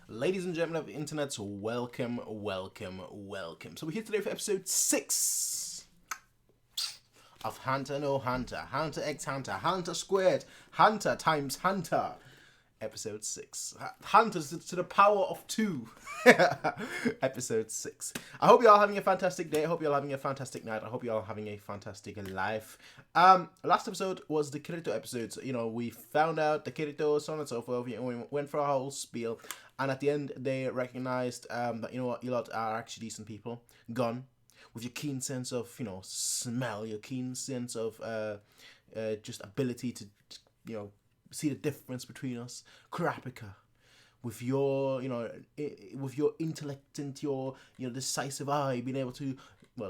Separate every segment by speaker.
Speaker 1: Ladies and gentlemen of the internet, welcome. So we're here today for episode 6 of Hunter no Hunter, Hunter x Hunter, Hunter squared, Hunter times Hunter. Episode 6. Hunters to the power of 2. Episode 6. I hope you're all having a fantastic day. I hope you're all having a fantastic night. I hope you're all having a fantastic life. Last episode was the Kirito episode. So, we found out the Kirito, so on and so forth. We went for a whole spiel. And at the end, they recognized that, you lot are actually decent people. Gun. With your keen sense of, smell. Your keen sense of just ability to, see the difference between us. Kurapika, with your with your intellect and your decisive eye, being able to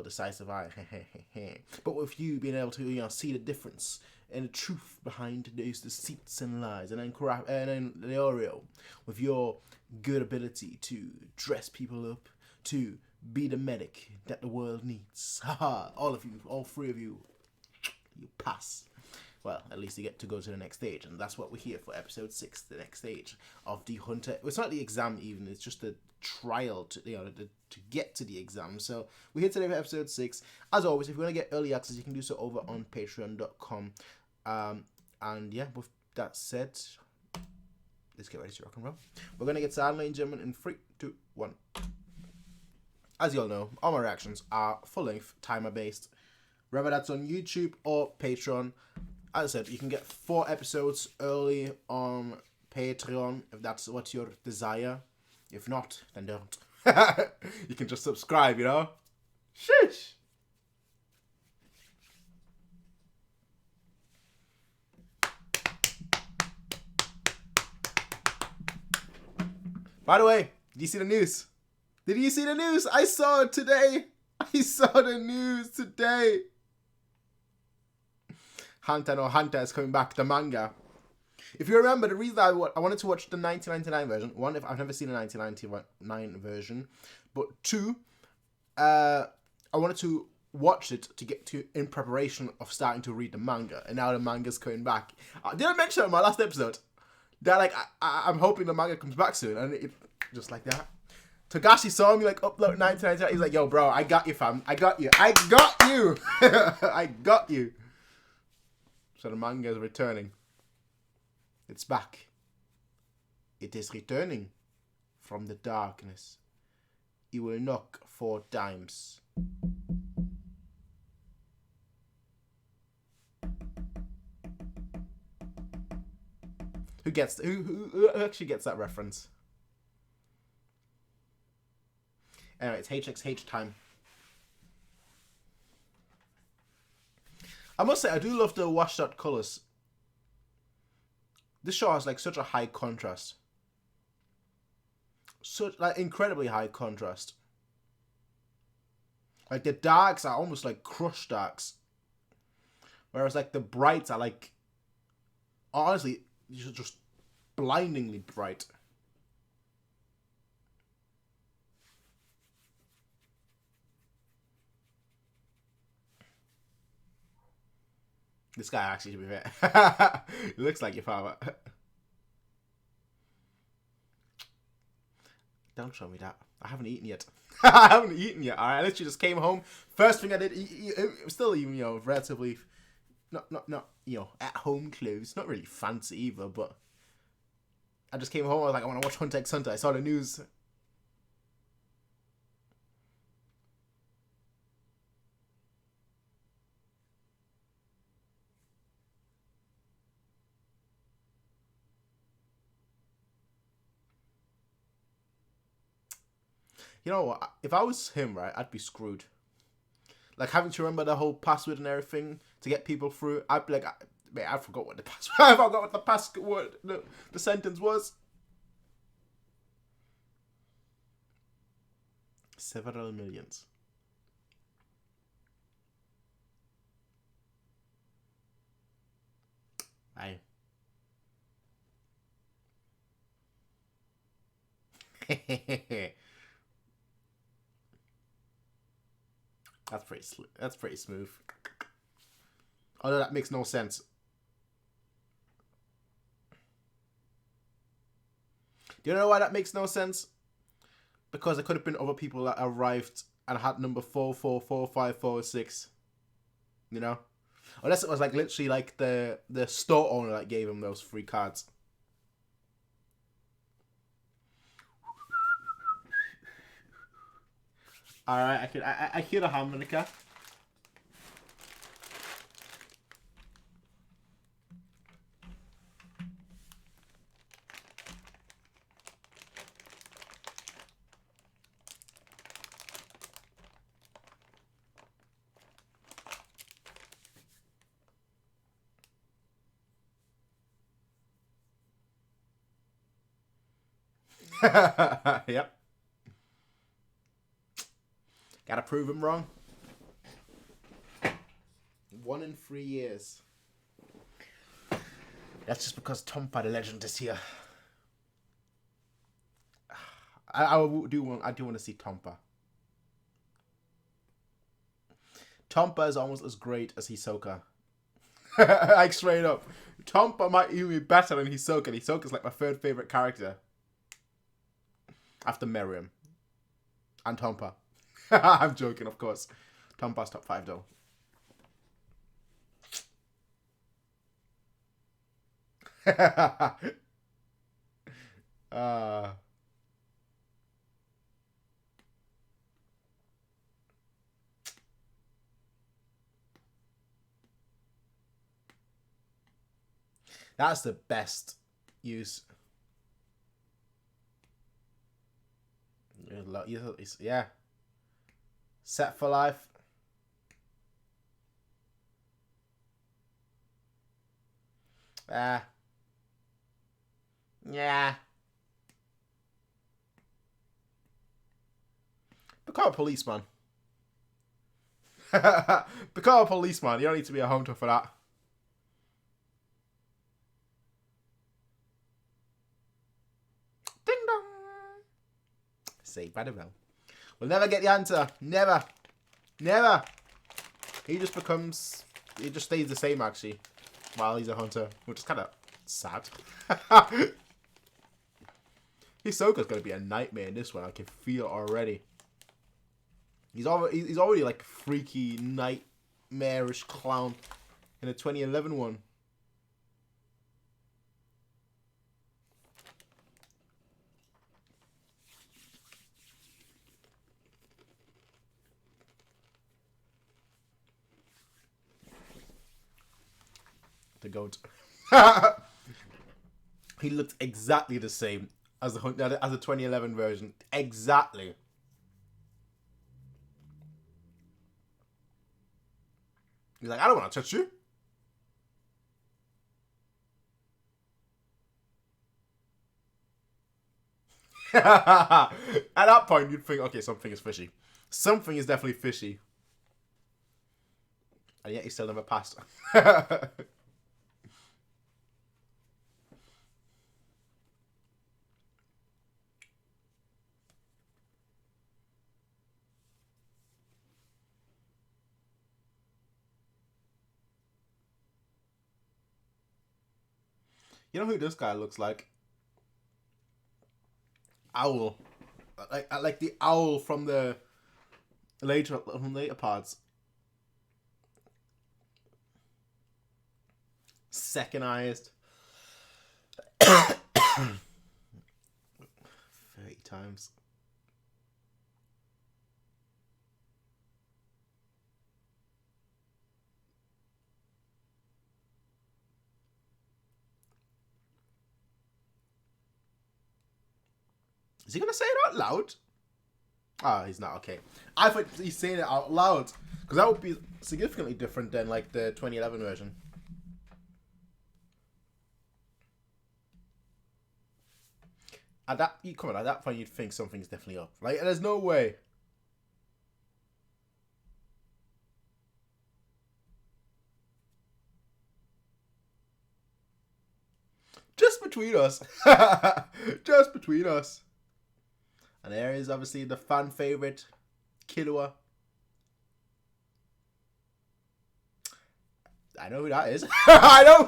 Speaker 1: decisive eye but with you being able to see the difference and the truth behind those deceits and lies. And then Leorio, with your good ability to dress people up, to be the medic that the world needs. Haha, all of you, all three of you, you pass. Well, at least you get to go to the next stage, and that's what we're here for, episode 6, the next stage of the Hunter. It's not the exam even, it's just a trial to get to the exam. So we're here today for episode 6. As always, if you want to get early access, you can do so over on patreon.com. And yeah, with that said, let's get ready to rock and roll. We're going to get started, ladies and gentlemen, in 3, 2, 1. As you all know, all my reactions are full-length, timer-based, whether that's on YouTube or Patreon. As I said, you can get 4 episodes early on Patreon if that's what your desire. If not, then don't. You can just subscribe, Shush! By the way, did you see the news? Did you see the news? I saw it today. I saw the news today. Hunter no Hunter is coming back, the manga. If you remember, the reason I wanted to watch the 1999 version, one, if I've never seen the 1999 version, but 2, I wanted to watch it to get to in preparation of starting to read the manga, and now the manga's coming back. Did I mention it in my last episode? That I'm hoping the manga comes back soon, and it just like that. Togashi saw me upload 1999. He's like, "Yo, bro, I got you, fam. I got you. I got you." So the manga is returning. It's back. It is returning from the darkness. It will knock 4 times. Who actually gets that reference? Anyway, it's HXH time. I must say, I do love the washed out colours. This show has such a high contrast. Such incredibly high contrast. The darks are almost like crushed darks. Whereas the brights are honestly, just blindingly bright. This guy actually, to be fair, he looks like your father. Don't show me that. I haven't eaten yet. Alright, I literally just came home. First thing I did, still even, relatively, not at home clothes. Not really fancy either, but I just came home. I was like, I want to watch Hunter x Hunter. I saw the news. You know what? If I was him, right, I'd be screwed. Having to remember the whole password and everything to get people through. I'd be man, I forgot what the password. I forgot what the password, the sentence was. Several millions. Aye. That's pretty smooth. Although that makes no sense. You know why that makes no sense? Because there could have been other people that arrived and had number 444546. You know? Unless it was like literally like the store owner that gave him those free cards. Alright, I hear the harmonica. Yep. Gotta prove him wrong. 1 in 3 years. That's just because Tompa the Legend is here. I do want to see Tompa. Tompa is almost as great as Hisoka. Like straight up. Tompa might even be better than Hisoka. Hisoka's like my 3rd favorite character. After Miriam. And Tompa. I'm joking, of course. Tompa's top 5 though. That's the best use. Yeah. Set for life. Yeah. Become a policeman. Become a policeman. You don't need to be a hunter for that. Ding dong. Saved by the bell. We'll never get the answer. Never. Never. He just stays the same actually. While he's a hunter. Which is kind of sad. Hisoka's going to be a nightmare in this one. I can feel it already. He's already like a freaky, nightmarish clown in the 2011 one. The goat. He looked exactly the same as the 2011 version. Exactly. He's like, I don't want to touch you. At that point, you'd think, okay, something is fishy. Something is definitely fishy. And yet he still never passed. You know who this guy looks like? Owl. Like the owl from the later parts. Second-highest. 30 times. Is he going to say it out loud? Oh, he's not. Okay. I thought he's saying it out loud. Because that would be significantly different than like the 2011 version. At that point you'd think something's definitely up. Like, there's no way. Just between us. Just between us. And there is obviously the fan favorite, Killua. I know who that is. I know.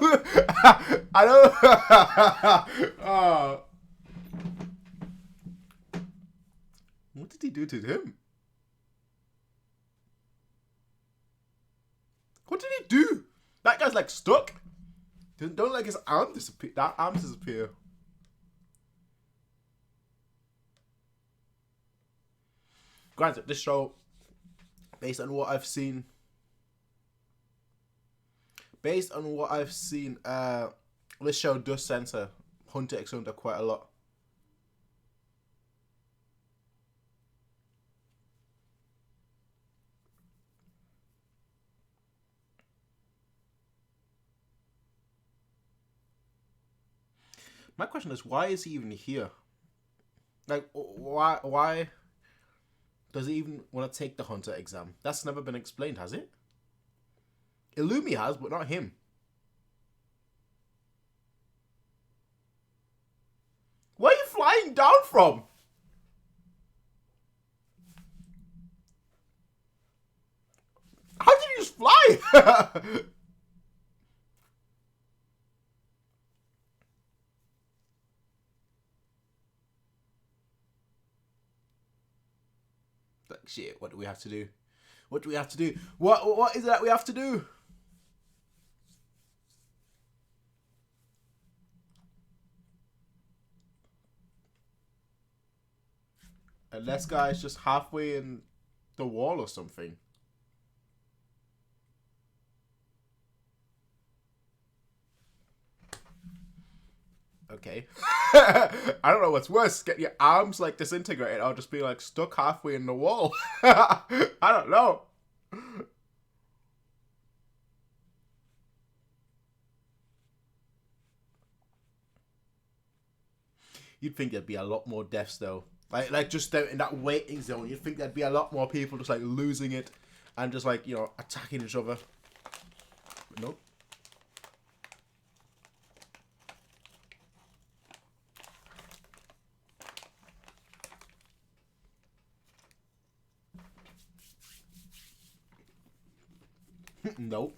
Speaker 1: Oh. What did he do to him? What did he do? That guy's like stuck. Don't like his arm disappear. That arm disappear. Granted, this show, based on what I've seen, this show does censor Hunter x Hunter quite a lot. My question is, why is he even here? Like, why does he even want to take the Hunter exam? That's never been explained, has it? Illumi has, but not him. Where are you flying down from? How did you just fly? Like, shit, what do we have to do? What do we have to do? What is it that we have to do? Unless guy's just halfway in the wall or something. Okay. I don't know what's worse. Get your arms like disintegrated or just be like stuck halfway in the wall. I don't know. You'd think there'd be a lot more deaths though. Like just in that waiting zone, you'd think there'd be a lot more people just like losing it and just like, you know, attacking each other. But nope. Nope.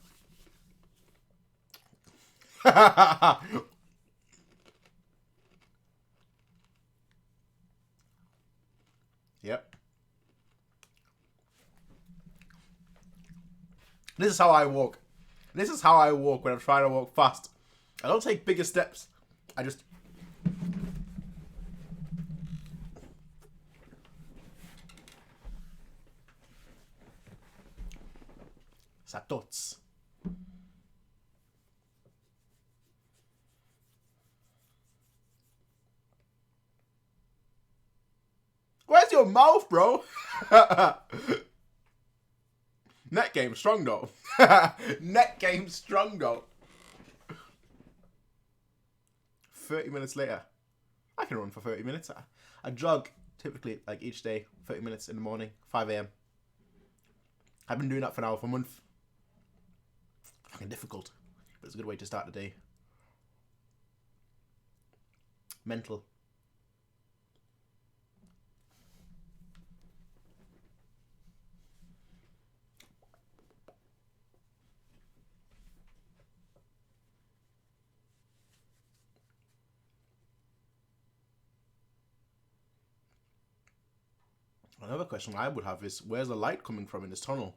Speaker 1: Yep. This is how I walk. This is how I walk when I'm trying to walk fast. I don't take bigger steps. I just... Satots. Where's your mouth, bro? Net game strong though. Net game strong though. 30 minutes later. I can run for 30 minutes. I jog typically like each day, 30 minutes in the morning, 5 a.m. I've been doing that for now for a month. Fucking difficult, but it's a good way to start the day. Mental. Another question I would have is, where's the light coming from in this tunnel?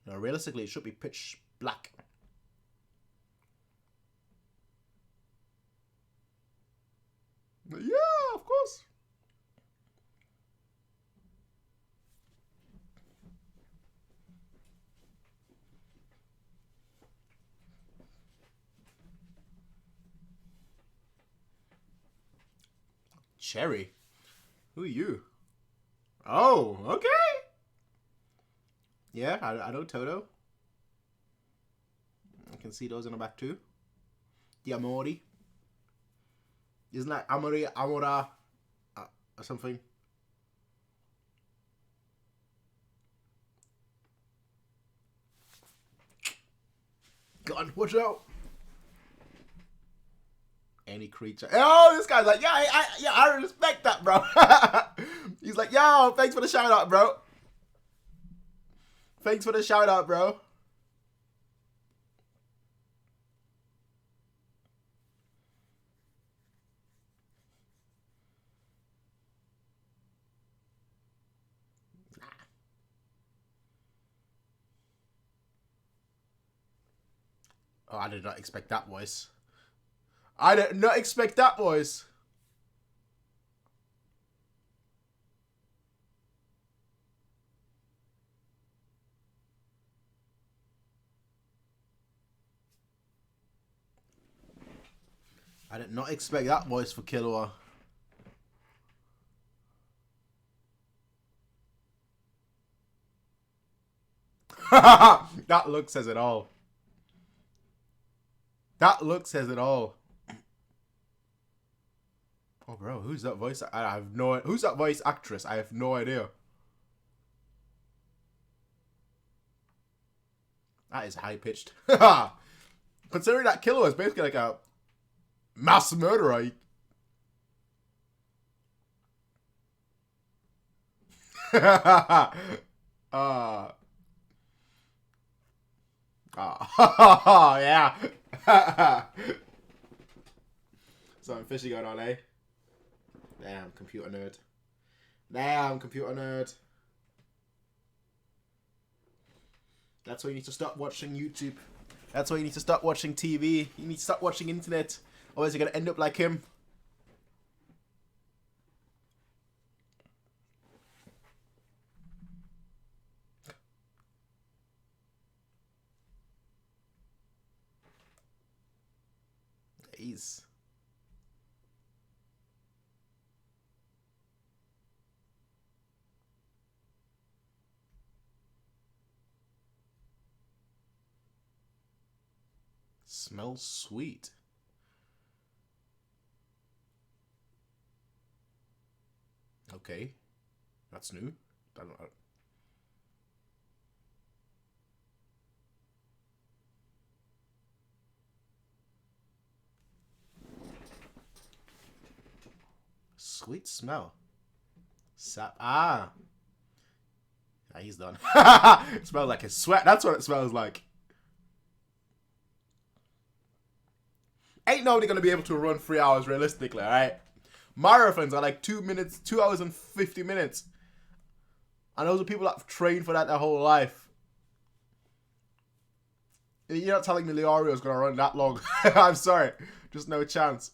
Speaker 1: You know, realistically, it should be pitch black. Yeah, of course. Cherry? Who are you? Oh, okay. Yeah, I know Toto. I can see those in the back too. The Amori. Isn't that Amori, Amora, or something? God, watch out. Any creature. Oh, this guy's like, yeah, I respect that, bro. He's like, yo, thanks for the shout out, bro. Thanks for the shout out, bro. Oh, I did not expect that voice. I did not expect that voice. I did not expect that voice for Killua. That look says it all. That look says it all. Oh, bro, who's that voice? I have no. Who's that voice actress? I have no idea. That is high pitched. Considering that Killua is basically like a mass murderer. Yeah. Something fishy going on, eh? Damn, computer nerd. Damn, computer nerd. That's why you need to stop watching YouTube. That's why you need to stop watching TV. You need to stop watching internet. Otherwise you're going to end up like him. Jeez. Smells sweet. Okay. That's new. I don't know. Sweet smell. Sap. Ah. Yeah, he's done. It smells like his sweat. That's what it smells like. Ain't nobody gonna be able to run 3 hours realistically, alright? Marathons are like 2 minutes, 2 hours and 50 minutes. And those are people that have trained for that their whole life. You're not telling me Leorio's gonna run that long. I'm sorry. Just no chance.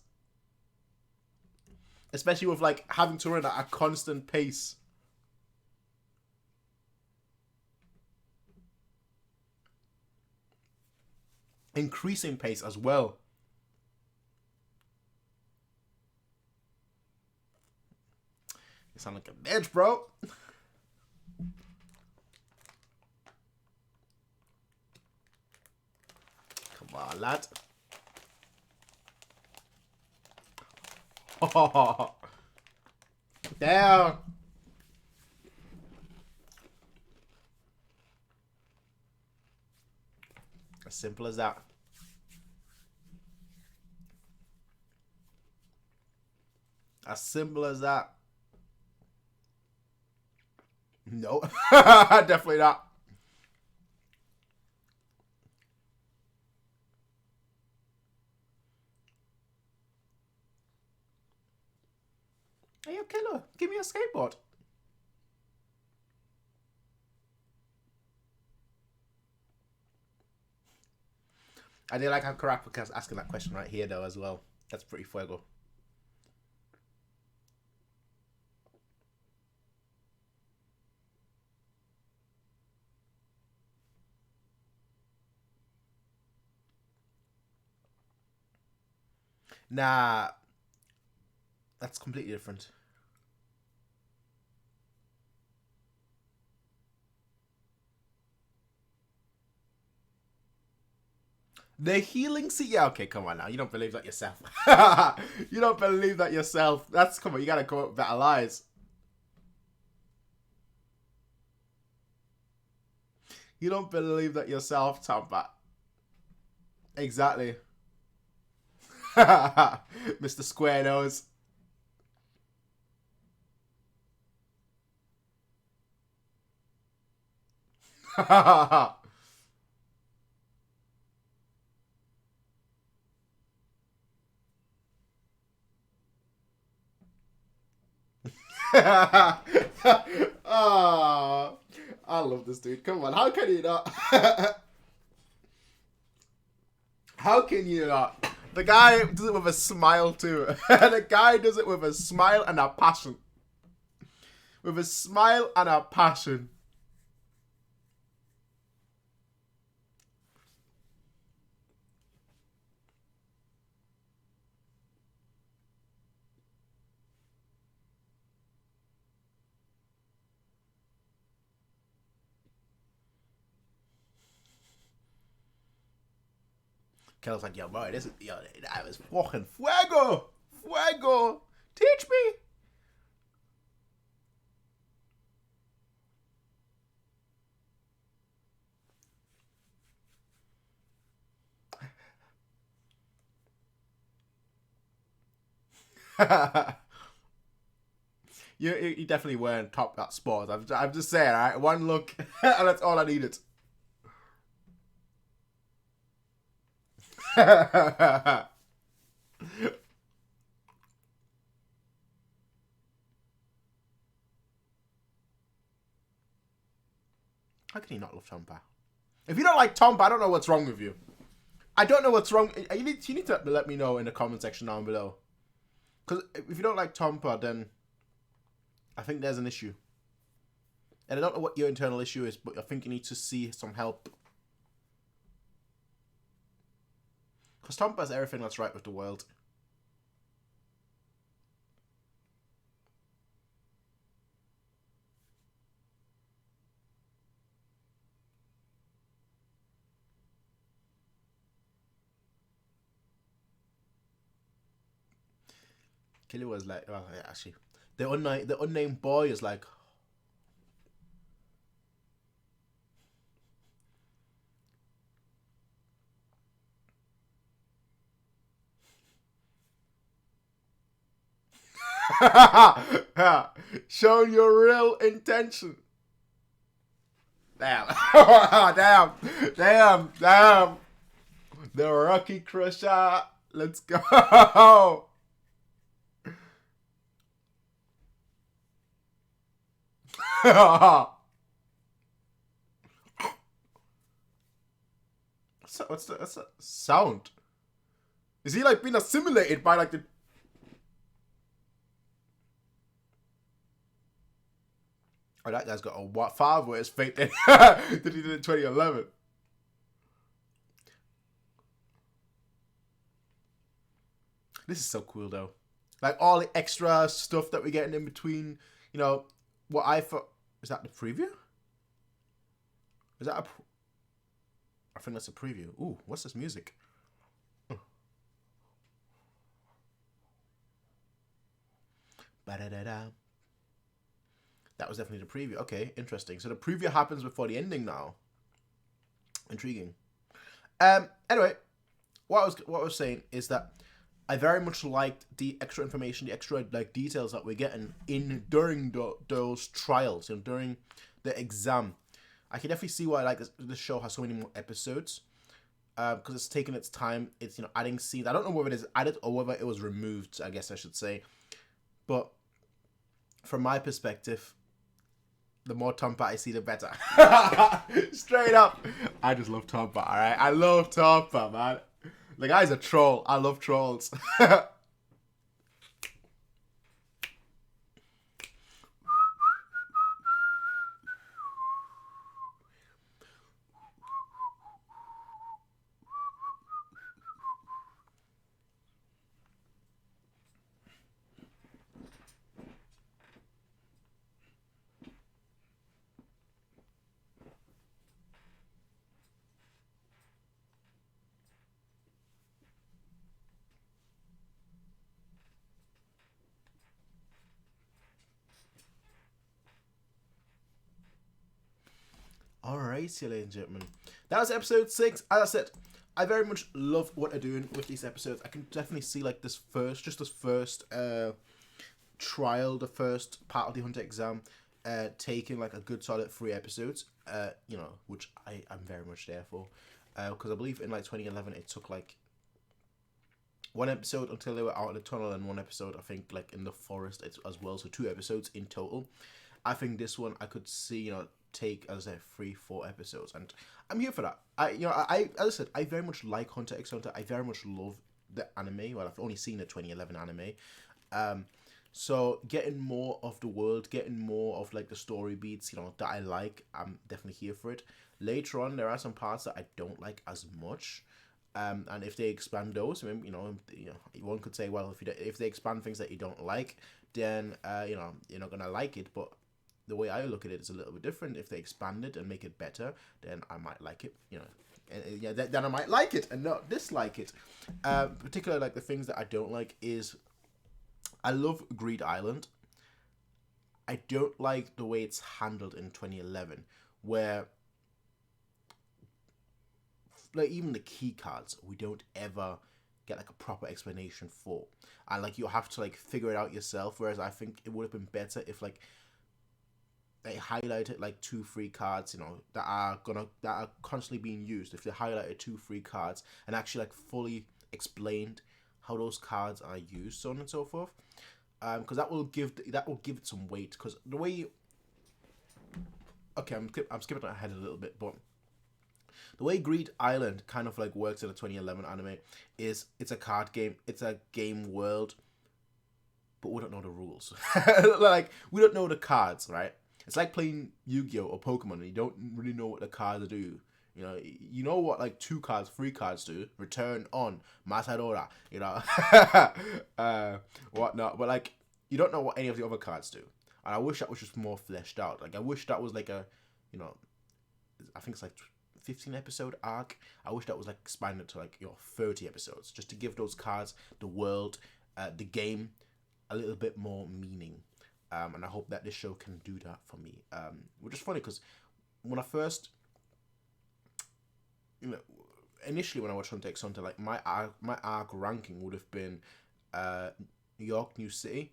Speaker 1: Especially with like having to run at a constant pace. Increasing pace as well. You sound like a bitch, bro. Come on, lad. Oh, damn. As simple as that. As simple as that. No, definitely not. Hey, you killer, give me a skateboard. I do like how Karapika's asking that question right here, though, as well. That's pretty fuego. Nah, that's completely different. The healing sea. Yeah, okay, come on now. You don't believe that yourself. You don't believe that yourself. That's, come on, you gotta come up with better lies. You don't believe that yourself, Tampa. Exactly. Mr. Square Nose. Oh, I love this dude. Come on, how can you not? How can you not? The guy does it with a smile too. The guy does it with a smile and a passion. With a smile and a passion. Kel's like, yo, bro, this is, yo, that was fucking fuego. Fuego. Teach me. You definitely weren't top that sport. I'm just saying, alright? One look, and that's all I needed. How can he not love Tompa? If you don't like Tompa, I don't know what's wrong with you. I don't know what's wrong. You need to let me know in the comment section down below. Because if you don't like Tompa, then I think there's an issue. And I don't know what your internal issue is, but I think you need to see some help. Because Tompa is everything that's right with the world. Killy was like, well, actually, the unnamed boy is like, showing your real intention. Damn, damn. The Rocky Crusher. Let's go. What's the sound? Is he like being assimilated by like the? Oh, that guy's got a far worse fate than he did in 2011. This is so cool though. Like all the extra stuff that we're getting in between. You know, what I thought. Is that the preview? Is that a... I think that's a preview. Ooh, what's this music? Ba-da-da-da. That was definitely the preview. Okay, interesting. So the preview happens before the ending now. Intriguing. Anyway, what I was saying is that I very much liked the extra information, the extra like details that we're getting during those trials, you know, during the exam. I can definitely see why like this show has so many more episodes, because it's taking its time. It's, you know, adding scenes. I don't know whether it is added or whether it was removed, I guess I should say. But from my perspective, the more Tompa I see, the better. Straight up, I just love Tompa. All right, I love Tompa, man. The guy's a troll. I love trolls. Alright, ladies and gentlemen. That was episode 6. As I said, I very much love what they're doing with these episodes. I can definitely see like this first trial, the first part of the Hunter exam, taking like a good solid 3 episodes. You know, which I'm very much there for. Because I believe in like 2011 it took like 1 episode until they were out of the tunnel, and 1 episode I think like in the forest as well. So 2 episodes in total. I think this one I could see, you know, take, as I said, 3-4 episodes, and I'm here for that. I as I said, I very much like Hunter x Hunter. I very much love the anime. Well, I've only seen the 2011 anime. So getting more of the world, getting more of like the story beats, that I like, I'm definitely here for it. Later on, there are some parts that I don't like as much. And if they expand those, I mean, one could say, well, if they expand things that you don't like, then you're not gonna like it. But the way I look at it is a little bit different. If they expand it and make it better, then I might like it. Then I might like it and not dislike it. Particularly, like the things that I don't like is, I love Greed Island. I don't like the way it's handled in 2011, where like even the key cards we don't ever get like a proper explanation for, and like you have to like figure it out yourself. Whereas I think it would have been better if like they highlighted like 2-3 cards, that are constantly being used. If they highlighted 2-3 cards and actually like fully explained how those cards are used, so on and so forth, because that will give it some weight. Because the way I'm skipping ahead a little bit, but the way Greed Island kind of like works in the 2011 anime is it's a card game, it's a game world, but we don't know the rules. Like, we don't know the cards, right? It's like playing Yu-Gi-Oh! Or Pokemon, and you don't really know what the cards do. You know what like 2 cards, 3 cards do. Return on Matadora, whatnot. But like, you don't know what any of the other cards do. And I wish that was just more fleshed out. Like, I wish that was like a, I think it's like 15 episode arc. I wish that was like expanded to like 30 episodes, just to give those cards, the world, the game, a little bit more meaning. And I hope that this show can do that for me. Which is funny because when I first, initially when I watched Hunter x Hunter, like my arc ranking would have been New York, New City,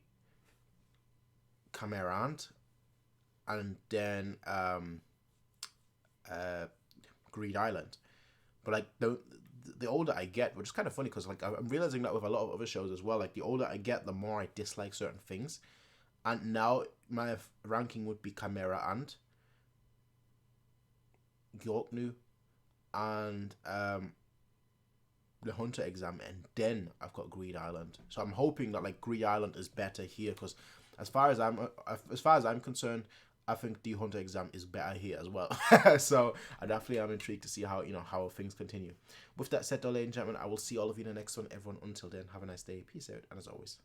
Speaker 1: Camerant, and then Greed Island. But like the older I get, which is kind of funny because like I'm realizing that with a lot of other shows as well, like the older I get, the more I dislike certain things. And now my ranking would be Chimera and Yorknu and the Hunter exam, and then I've got Greed Island. So I'm hoping that like Greed Island is better here, because as far as I'm concerned, I think the Hunter exam is better here as well. So I definitely am intrigued to see how things continue. With that said, though, ladies and gentlemen, I will see all of you in the next one. Everyone, until then, have a nice day. Peace out, and as always,